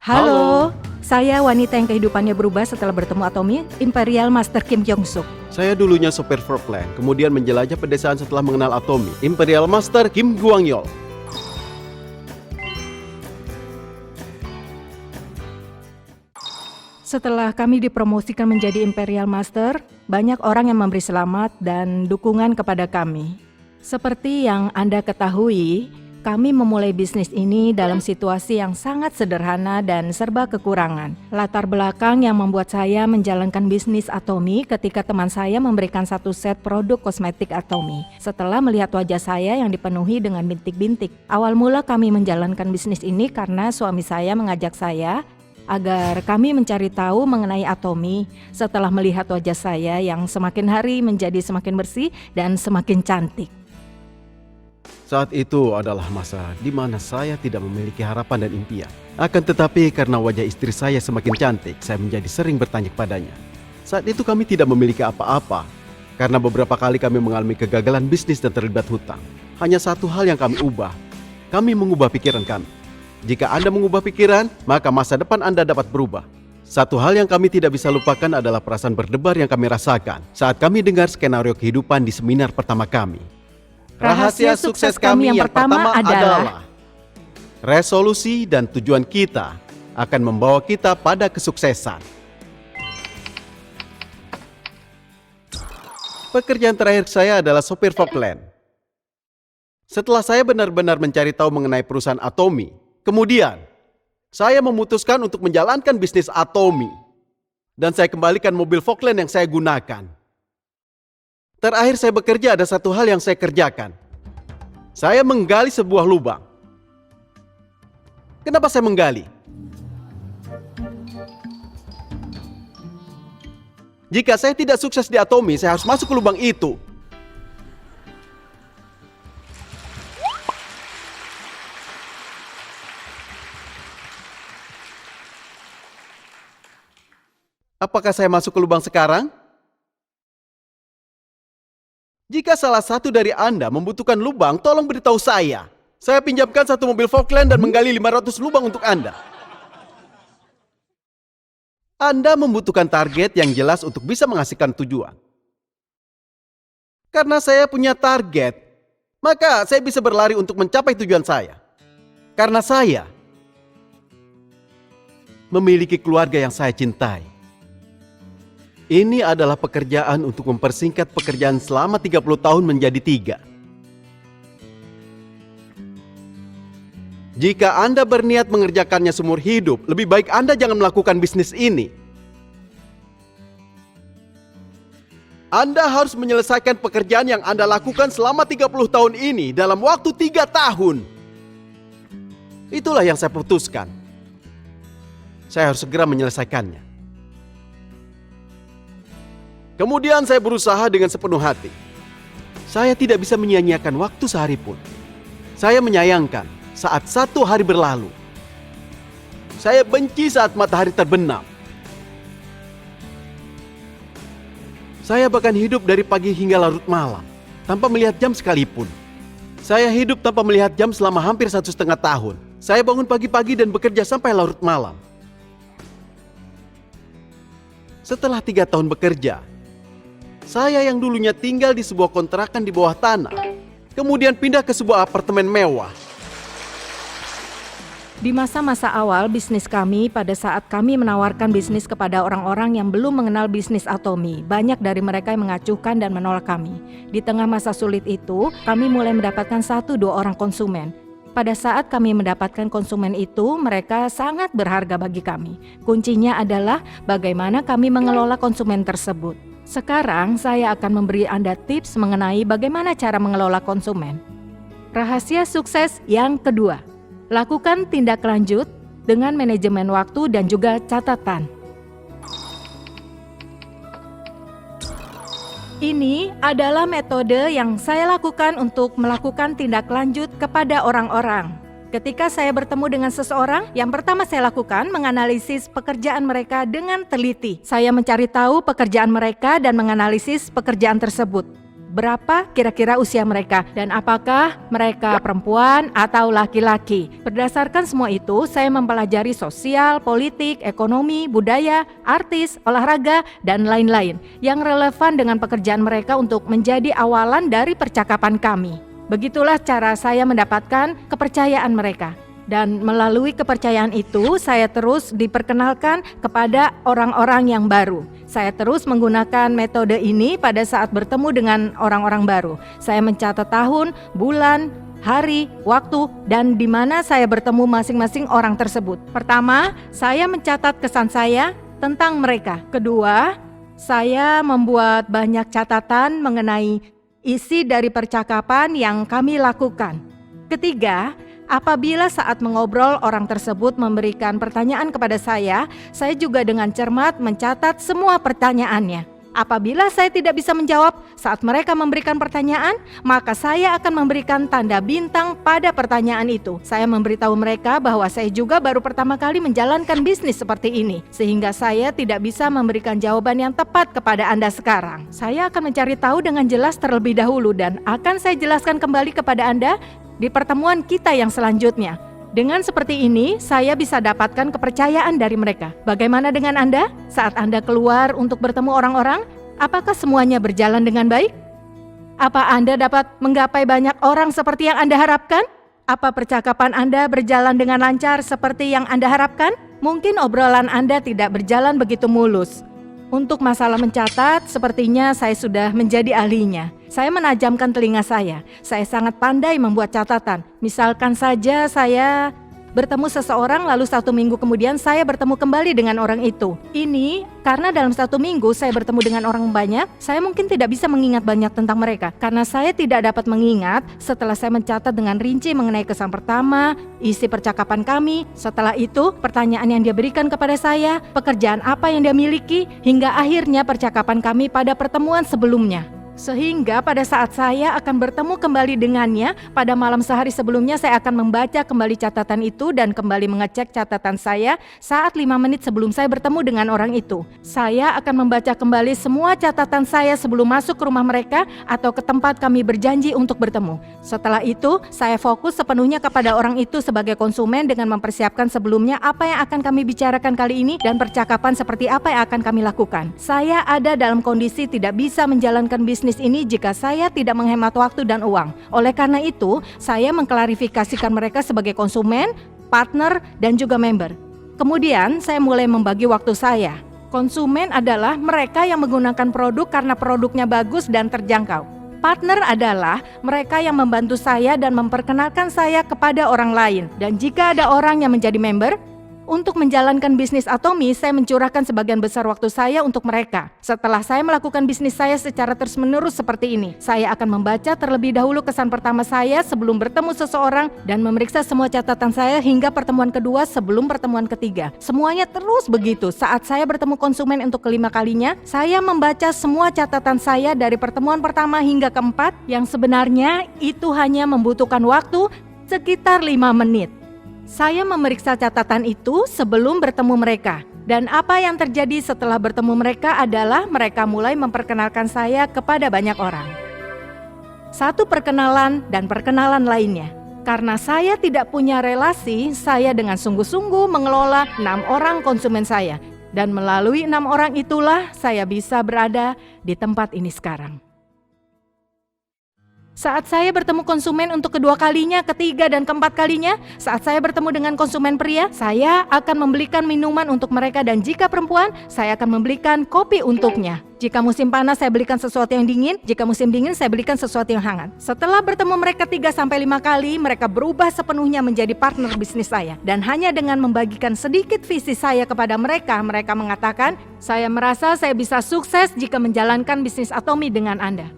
Halo, Halo, saya wanita yang kehidupannya berubah setelah bertemu Atomi, Imperial Master Kim Jong-suk. saya dulunya sopir Forkland, kemudian menjelajah pedesaan setelah mengenal Atomi, Imperial Master Kim Guangyol. Setelah kami dipromosikan menjadi Imperial Master, banyak orang yang memberi selamat dan dukungan kepada kami. Seperti yang Anda ketahui, kami memulai bisnis ini dalam situasi yang sangat sederhana dan serba kekurangan. Latar belakang yang membuat saya menjalankan bisnis Atomi ketika teman saya memberikan satu set produk kosmetik Atomi. Setelah melihat wajah saya yang dipenuhi dengan bintik-bintik. Awal mula kami menjalankan bisnis ini karena suami saya mengajak saya agar kami mencari tahu mengenai Atomi setelah melihat wajah saya yang semakin hari menjadi semakin bersih dan semakin cantik. Saat itu adalah masa di mana saya tidak memiliki harapan dan impian. Akan tetapi karena wajah istri saya semakin cantik, saya menjadi sering bertanya kepadanya. Saat itu kami tidak memiliki apa-apa, karena beberapa kali kami mengalami kegagalan bisnis dan terlibat hutang. Hanya satu hal yang kami ubah, kami mengubah pikiran kami. Jika Anda mengubah pikiran, maka masa depan Anda dapat berubah. Satu hal yang kami tidak bisa lupakan adalah perasaan berdebar yang kami rasakan saat kami dengar skenario kehidupan di seminar pertama kami. Rahasia sukses kami yang pertama adalah resolusi dan tujuan kita akan membawa kita pada kesuksesan. Pekerjaan terakhir saya adalah sopir Forkland. Setelah saya benar-benar mencari tahu mengenai perusahaan Atomi, kemudian saya memutuskan untuk menjalankan bisnis Atomi. Dan saya kembalikan mobil Forkland yang saya gunakan. Terakhir saya bekerja ada satu hal yang saya kerjakan. Saya menggali sebuah lubang. Kenapa saya menggali? Jika saya tidak sukses di Atomi, saya harus masuk ke lubang itu. Apakah saya masuk ke lubang sekarang? Jika salah satu dari Anda membutuhkan lubang, tolong beritahu saya. Saya pinjamkan satu mobil Forkland dan menggali 500 lubang untuk Anda. Anda membutuhkan target yang jelas untuk bisa menghasilkan tujuan. Karena saya punya target, maka saya bisa berlari untuk mencapai tujuan saya. Karena saya memiliki keluarga yang saya cintai. Ini adalah pekerjaan untuk mempersingkat pekerjaan selama 30 tahun menjadi 3. Jika Anda berniat mengerjakannya seumur hidup, lebih baik Anda jangan melakukan bisnis ini. Anda harus menyelesaikan pekerjaan yang Anda lakukan selama 30 tahun ini dalam waktu 3 tahun. Itulah yang saya putuskan. Saya harus segera menyelesaikannya. Kemudian saya berusaha dengan sepenuh hati. Saya tidak bisa menyia-nyiakan waktu sehari pun. Saya menyayangkan saat satu hari berlalu. Saya benci saat matahari terbenam. Saya bahkan hidup dari pagi hingga larut malam, tanpa melihat jam sekalipun. Saya hidup tanpa melihat jam selama hampir 1,5 tahun. Saya bangun pagi-pagi dan bekerja sampai larut malam. Setelah 3 tahun bekerja, saya yang dulunya tinggal di sebuah kontrakan di bawah tanah, kemudian pindah ke sebuah apartemen mewah. di masa-masa awal bisnis kami, pada saat kami menawarkan bisnis kepada orang-orang yang belum mengenal bisnis Atomi, banyak dari mereka yang mengacuhkan dan menolak kami. Di tengah masa sulit itu, kami mulai mendapatkan 1-2 orang konsumen. Pada saat kami mendapatkan konsumen itu, mereka sangat berharga bagi kami. Kuncinya adalah bagaimana kami mengelola konsumen tersebut. Sekarang saya akan memberi Anda tips mengenai bagaimana cara mengelola konsumen. Rahasia sukses yang kedua, lakukan tindak lanjut dengan manajemen waktu dan juga catatan. Ini adalah metode yang saya lakukan untuk melakukan tindak lanjut kepada orang-orang. Ketika saya bertemu dengan seseorang, yang pertama saya lakukan menganalisis pekerjaan mereka dengan teliti. Saya mencari tahu pekerjaan mereka dan menganalisis pekerjaan tersebut. berapa kira-kira usia mereka dan apakah mereka perempuan atau laki-laki. Berdasarkan semua itu, saya mempelajari sosial, politik, ekonomi, budaya, artis, olahraga, dan lain-lain yang relevan dengan pekerjaan mereka untuk menjadi awalan dari percakapan kami. Begitulah cara saya mendapatkan kepercayaan mereka. Dan melalui kepercayaan itu, saya terus diperkenalkan kepada orang-orang yang baru. Saya terus menggunakan metode ini pada saat bertemu dengan orang-orang baru. Saya mencatat tahun, bulan, hari, waktu, dan di mana saya bertemu masing-masing orang tersebut. Pertama, saya mencatat kesan saya tentang mereka. Kedua, saya membuat banyak catatan mengenai isi dari percakapan yang kami lakukan. Ketiga, apabila saat mengobrol orang tersebut memberikan pertanyaan kepada saya juga dengan cermat mencatat semua pertanyaannya. Apabila saya tidak bisa menjawab saat mereka memberikan pertanyaan, maka saya akan memberikan tanda bintang pada pertanyaan itu. Saya memberitahu mereka bahwa saya juga baru pertama kali menjalankan bisnis seperti ini, sehingga saya tidak bisa memberikan jawaban yang tepat kepada Anda sekarang. Saya akan mencari tahu dengan jelas terlebih dahulu dan akan saya jelaskan kembali kepada Anda di pertemuan kita yang selanjutnya. Dengan seperti ini, saya bisa dapatkan kepercayaan dari mereka. Bagaimana dengan Anda? Saat Anda keluar untuk bertemu orang-orang, apakah semuanya berjalan dengan baik? Apa Anda dapat menggapai banyak orang seperti yang Anda harapkan? Apa percakapan Anda berjalan dengan lancar seperti yang Anda harapkan? Mungkin obrolan Anda tidak berjalan begitu mulus. Untuk masalah mencatat, sepertinya saya sudah menjadi ahlinya. Saya menajamkan telinga saya sangat pandai membuat catatan. Misalkan saja saya bertemu seseorang lalu 1 minggu kemudian saya bertemu kembali dengan orang itu. Ini karena dalam 1 minggu saya bertemu dengan orang banyak, saya mungkin tidak bisa mengingat banyak tentang mereka. Karena saya tidak dapat mengingat setelah saya mencatat dengan rinci mengenai kesan pertama, isi percakapan kami. Setelah itu, pertanyaan yang dia berikan kepada saya, pekerjaan apa yang dia miliki, hingga akhirnya percakapan kami pada pertemuan sebelumnya. Sehingga pada saat saya akan bertemu kembali dengannya, pada malam sehari sebelumnya saya akan membaca kembali catatan itu dan kembali mengecek catatan saya saat 5 menit sebelum saya bertemu dengan orang itu. Saya akan membaca kembali semua catatan saya sebelum masuk ke rumah mereka atau ke tempat kami berjanji untuk bertemu. Setelah itu, saya fokus sepenuhnya kepada orang itu sebagai konsumen dengan mempersiapkan sebelumnya apa yang akan kami bicarakan kali ini dan percakapan seperti apa yang akan kami lakukan. Saya ada dalam kondisi tidak bisa menjalankan bisnis ini jika saya tidak menghemat waktu dan uang. Oleh karena itu, saya mengklarifikasikan mereka sebagai konsumen, partner, dan juga member. Kemudian, saya mulai membagi waktu saya. Konsumen adalah mereka yang menggunakan produk karena produknya bagus dan terjangkau. Partner adalah mereka yang membantu saya dan memperkenalkan saya kepada orang lain. Dan jika ada orang yang menjadi member, untuk menjalankan bisnis Atomi, saya mencurahkan sebagian besar waktu saya untuk mereka. Setelah saya melakukan bisnis saya secara terus-menerus seperti ini, saya akan membaca terlebih dahulu kesan pertama saya sebelum bertemu seseorang dan memeriksa semua catatan saya hingga pertemuan kedua sebelum pertemuan ketiga. Semuanya terus begitu. Saat saya bertemu konsumen untuk kelima kalinya, saya membaca semua catatan saya dari pertemuan pertama hingga keempat, yang sebenarnya itu hanya membutuhkan waktu sekitar 5 menit. Saya memeriksa catatan itu sebelum bertemu mereka. Dan apa yang terjadi setelah bertemu mereka adalah mereka mulai memperkenalkan saya kepada banyak orang. Satu perkenalan dan perkenalan lainnya. Karena saya tidak punya relasi, saya dengan sungguh-sungguh mengelola 6 orang konsumen saya. Dan melalui 6 orang itulah saya bisa berada di tempat ini sekarang. Saat saya bertemu konsumen untuk kedua kalinya, ketiga, dan keempat kalinya, saat saya bertemu dengan konsumen pria, saya akan membelikan minuman untuk mereka, dan jika perempuan, saya akan membelikan kopi untuknya. Jika musim panas, saya belikan sesuatu yang dingin. Jika musim dingin, saya belikan sesuatu yang hangat. Setelah bertemu mereka 3-5 kali, mereka berubah sepenuhnya menjadi partner bisnis saya. Dan hanya dengan membagikan sedikit visi saya kepada mereka, mereka mengatakan, saya merasa saya bisa sukses jika menjalankan bisnis Atomi dengan Anda.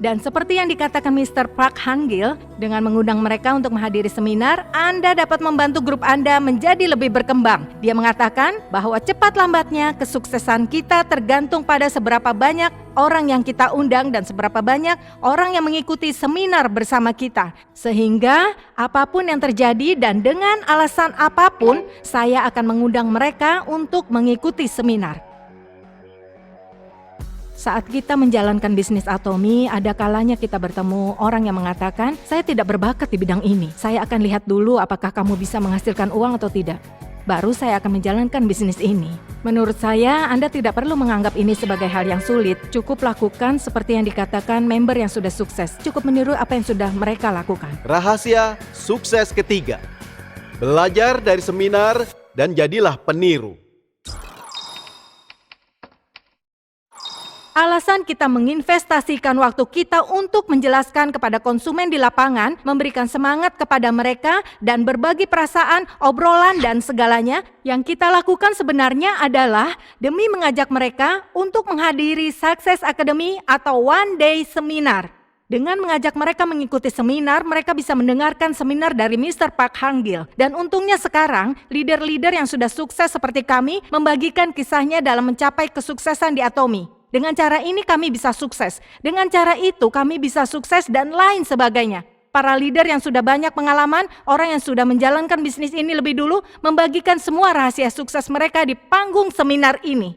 Dan seperti yang dikatakan Mr. Park Han-gil, dengan mengundang mereka untuk menghadiri seminar, Anda dapat membantu grup Anda menjadi lebih berkembang. Dia mengatakan bahwa cepat lambatnya kesuksesan kita tergantung pada seberapa banyak orang yang kita undang dan seberapa banyak orang yang mengikuti seminar bersama kita. Sehingga apapun yang terjadi dan dengan alasan apapun, saya akan mengundang mereka untuk mengikuti seminar. Saat kita menjalankan bisnis Atomy, ada kalanya kita bertemu orang yang mengatakan, saya tidak berbakat di bidang ini. Saya akan lihat dulu apakah kamu bisa menghasilkan uang atau tidak. Baru saya akan menjalankan bisnis ini. Menurut saya, Anda tidak perlu menganggap ini sebagai hal yang sulit. Cukup lakukan seperti yang dikatakan member yang sudah sukses. Cukup meniru apa yang sudah mereka lakukan. Rahasia sukses ketiga. Belajar dari seminar dan jadilah peniru. Alasan kita menginvestasikan waktu kita untuk menjelaskan kepada konsumen di lapangan, memberikan semangat kepada mereka, dan berbagi perasaan, obrolan, dan segalanya yang kita lakukan sebenarnya adalah demi mengajak mereka untuk menghadiri Success Academy atau One Day Seminar. Dengan mengajak mereka mengikuti seminar, mereka bisa mendengarkan seminar dari Mr. Park Hang-gil. Dan untungnya sekarang, leader-leader yang sudah sukses seperti kami membagikan kisahnya dalam mencapai kesuksesan di Atomy. Dengan cara ini kami bisa sukses. Dengan cara itu kami bisa sukses dan lain sebagainya. Para leader yang sudah banyak pengalaman, orang yang sudah menjalankan bisnis ini lebih dulu, membagikan semua rahasia sukses mereka di panggung seminar ini.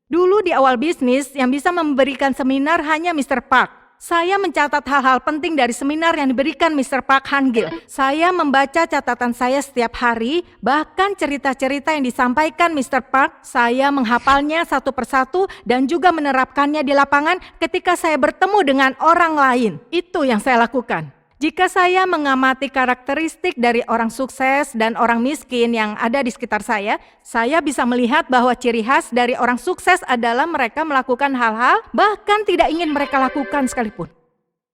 Dulu di awal bisnis, yang bisa memberikan seminar hanya Mr. Park. Saya mencatat hal-hal penting dari seminar yang diberikan Mr. Park Hang-gil. Saya membaca catatan saya setiap hari, bahkan cerita-cerita yang disampaikan Mr. Park, saya menghafalnya satu persatu dan juga menerapkannya di lapangan ketika saya bertemu dengan orang lain. Itu yang saya lakukan. Jika saya mengamati karakteristik dari orang sukses dan orang miskin yang ada di sekitar saya bisa melihat bahwa ciri khas dari orang sukses adalah mereka melakukan hal-hal bahkan tidak ingin mereka lakukan sekalipun.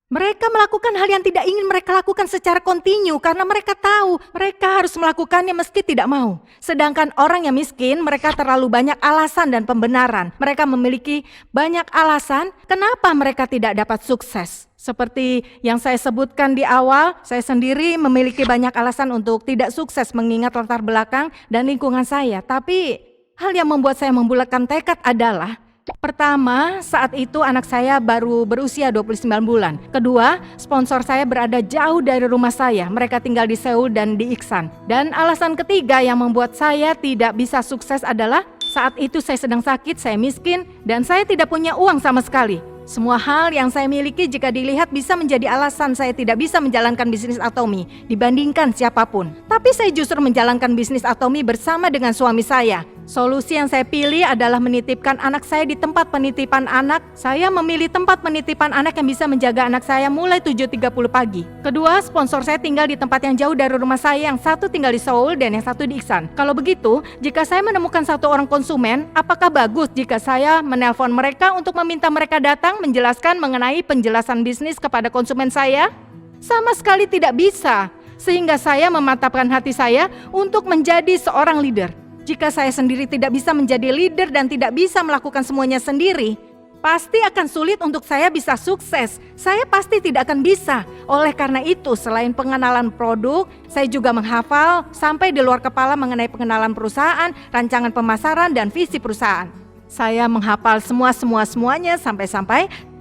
Mereka melakukan hal yang tidak ingin mereka lakukan secara kontinu karena mereka tahu mereka harus melakukannya meski tidak mau. Sedangkan orang yang miskin, mereka terlalu banyak alasan dan pembenaran. Mereka memiliki banyak alasan kenapa mereka tidak dapat sukses. Seperti yang saya sebutkan di awal, saya sendiri memiliki banyak alasan untuk tidak sukses mengingat latar belakang dan lingkungan saya. Tapi hal yang membuat saya membulatkan tekad adalah pertama, saat itu anak saya baru berusia 29 bulan. Kedua, sponsor saya berada jauh dari rumah saya. Mereka tinggal di Seoul dan di Iksan. Dan alasan ketiga yang membuat saya tidak bisa sukses adalah saat itu saya sedang sakit, saya miskin, dan saya tidak punya uang sama sekali. Semua hal yang saya miliki jika dilihat bisa menjadi alasan saya tidak bisa menjalankan bisnis Atomy dibandingkan siapapun. Tapi saya justru menjalankan bisnis Atomy bersama dengan suami saya. Solusi yang saya pilih adalah menitipkan anak saya di tempat penitipan anak. Saya memilih tempat penitipan anak yang bisa menjaga anak saya mulai 7.30 pagi. Kedua, sponsor saya tinggal di tempat yang jauh dari rumah saya, yang satu tinggal di Seoul dan yang satu di Iksan. Kalau begitu, jika saya menemukan satu orang konsumen, apakah bagus jika saya menelpon mereka untuk meminta mereka datang menjelaskan mengenai penjelasan bisnis kepada konsumen saya? Sama sekali tidak bisa. Sehingga saya memantapkan hati saya untuk menjadi seorang leader. Jika saya sendiri tidak bisa menjadi leader dan tidak bisa melakukan semuanya sendiri, pasti akan sulit untuk saya bisa sukses. Saya pasti tidak akan bisa. Oleh karena itu, selain pengenalan produk, saya juga menghafal sampai di luar kepala mengenai pengenalan perusahaan, rancangan pemasaran, dan visi perusahaan. Saya menghafal semuanya sampai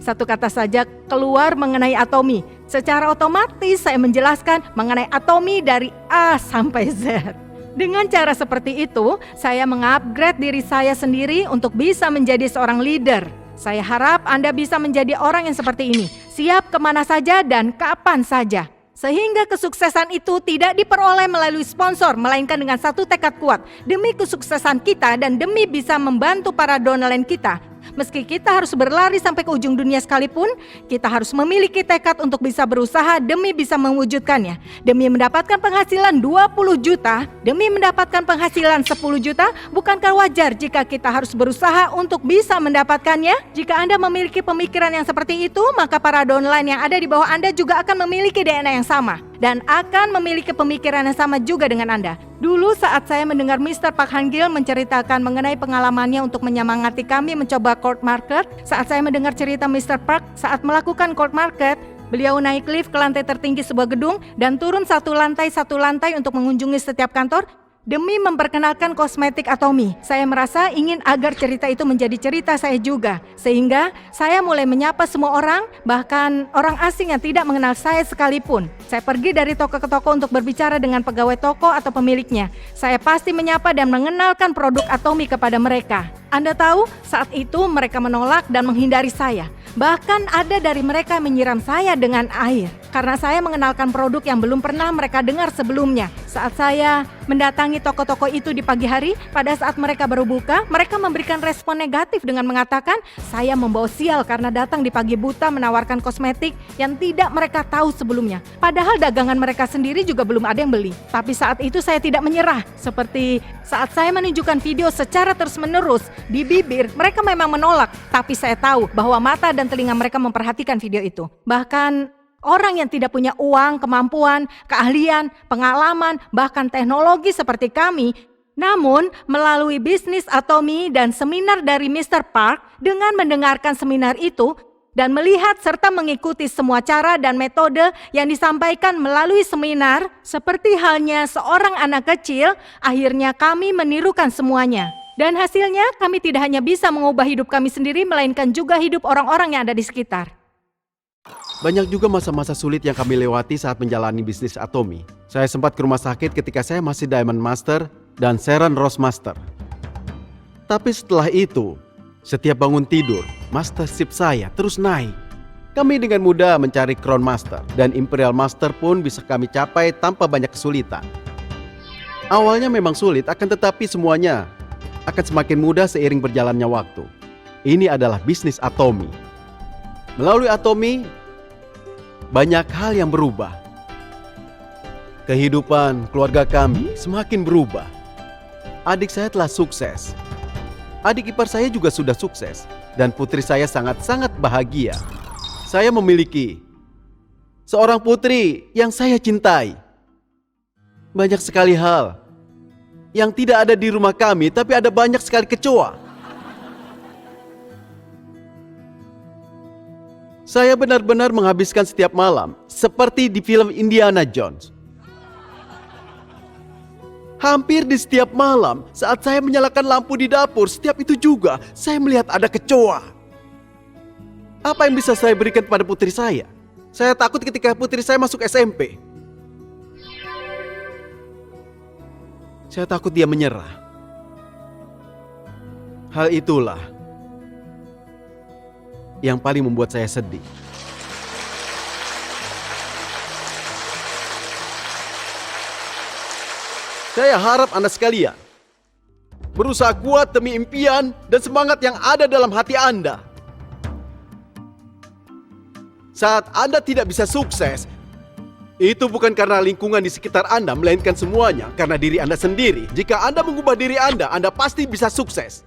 satu kata saja keluar mengenai Atomy. Secara otomatis saya menjelaskan mengenai Atomy dari A sampai Z. Dengan cara seperti itu, saya mengupgrade diri saya sendiri untuk bisa menjadi seorang leader. Saya harap Anda bisa menjadi orang yang seperti ini, siap kemana saja dan kapan saja. Sehingga kesuksesan itu tidak diperoleh melalui sponsor, melainkan dengan satu tekad kuat demi kesuksesan kita dan demi bisa membantu para downline kita. Meski kita harus berlari sampai ke ujung dunia sekalipun, kita harus memiliki tekad untuk bisa berusaha demi bisa mewujudkannya. Demi mendapatkan penghasilan 20 juta, demi mendapatkan penghasilan 10 juta, bukankah wajar jika kita harus berusaha untuk bisa mendapatkannya? Jika Anda memiliki pemikiran yang seperti itu, maka para downline yang ada di bawah Anda juga akan memiliki DNA yang sama dan akan memiliki pemikiran yang sama juga dengan Anda. Dulu saat saya mendengar Mr. Park Hang-gil menceritakan mengenai pengalamannya untuk menyemangati kami mencoba cold market, saat saya mendengar cerita Mr. Park saat melakukan cold market, beliau naik lift ke lantai tertinggi sebuah gedung dan turun satu lantai untuk mengunjungi setiap kantor. Demi memperkenalkan kosmetik Atomy, saya merasa ingin agar cerita itu menjadi cerita saya juga. Sehingga saya mulai menyapa semua orang, bahkan orang asing yang tidak mengenal saya sekalipun. Saya pergi dari toko ke toko untuk berbicara dengan pegawai toko atau pemiliknya. Saya pasti menyapa dan mengenalkan produk Atomy kepada mereka. Anda tahu, saat itu mereka menolak dan menghindari saya. Bahkan ada dari mereka menyiram saya dengan air karena saya mengenalkan produk yang belum pernah mereka dengar sebelumnya. Saat saya mendatangi toko-toko itu di pagi hari, pada saat mereka baru buka, mereka memberikan respon negatif dengan mengatakan saya membawa sial karena datang di pagi buta menawarkan kosmetik yang tidak mereka tahu sebelumnya. Padahal dagangan mereka sendiri juga belum ada yang beli. Tapi saat itu saya tidak menyerah. Seperti saat saya menunjukkan video secara terus-menerus di bibir, mereka memang menolak. Tapi saya tahu bahwa mata dan telinga mereka memperhatikan video itu. Bahkan orang yang tidak punya uang, kemampuan, keahlian, pengalaman, bahkan teknologi seperti kami, namun melalui bisnis Atomy dan seminar dari Mr. Park, dengan mendengarkan seminar itu dan melihat serta mengikuti semua cara dan metode yang disampaikan melalui seminar, seperti halnya seorang anak kecil, akhirnya kami menirukan semuanya. Dan hasilnya kami tidak hanya bisa mengubah hidup kami sendiri, melainkan juga hidup orang-orang yang ada di sekitar. Banyak juga masa-masa sulit yang kami lewati saat menjalani bisnis Atomy. Saya sempat ke rumah sakit ketika saya masih Diamond Master dan Sharon Rose Master. Tapi setelah itu, setiap bangun tidur, mastership saya terus naik. Kami dengan mudah mencari Crown Master dan Imperial Master pun bisa kami capai tanpa banyak kesulitan. Awalnya memang sulit, akan tetapi semuanya akan semakin mudah seiring berjalannya waktu. Ini adalah bisnis Atomy. Melalui Atomy, banyak hal yang berubah. Kehidupan keluarga kami semakin berubah. Adik saya telah sukses. Adik ipar saya juga sudah sukses. Dan putri saya sangat-sangat bahagia. Saya memiliki seorang putri yang saya cintai. Banyak sekali hal yang tidak ada di rumah kami, tapi ada banyak sekali kecoa. Saya benar-benar menghabiskan setiap malam seperti di film Indiana Jones. Hampir di setiap malam saat saya menyalakan lampu di dapur, setiap itu juga saya melihat ada kecoa. Apa yang bisa saya berikan kepada putri saya? Saya takut ketika putri saya masuk SMP. Saya takut dia menyerah. Hal itulah yang paling membuat saya sedih. Saya harap Anda sekalian berusaha kuat demi impian dan semangat yang ada dalam hati Anda. Saat Anda tidak bisa sukses, itu bukan karena lingkungan di sekitar Anda, melainkan semuanya karena diri Anda sendiri. Jika Anda mengubah diri Anda pasti bisa sukses.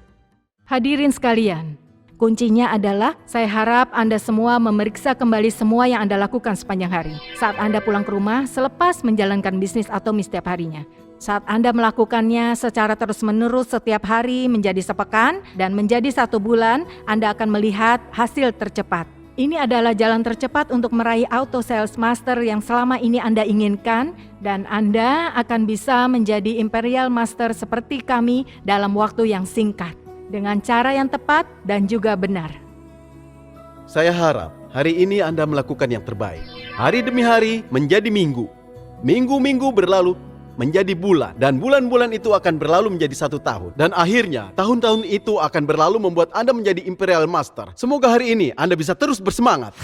Hadirin sekalian, kuncinya adalah saya harap Anda semua memeriksa kembali semua yang Anda lakukan sepanjang hari. Saat Anda pulang ke rumah selepas menjalankan bisnis Atomy setiap harinya. Saat Anda melakukannya secara terus-menerus setiap hari menjadi sepekan dan menjadi 1 bulan, Anda akan melihat hasil tercepat. Ini adalah jalan tercepat untuk meraih Auto Sales Master yang selama ini Anda inginkan, dan Anda akan bisa menjadi Imperial Master seperti kami dalam waktu yang singkat, dengan cara yang tepat dan juga benar. Saya harap hari ini Anda melakukan yang terbaik. Hari demi hari menjadi minggu. Minggu-minggu berlalu menjadi bulan, dan bulan-bulan itu akan berlalu menjadi 1 tahun. Dan akhirnya, tahun-tahun itu akan berlalu membuat Anda menjadi Imperial Master. Semoga hari ini Anda bisa terus bersemangat.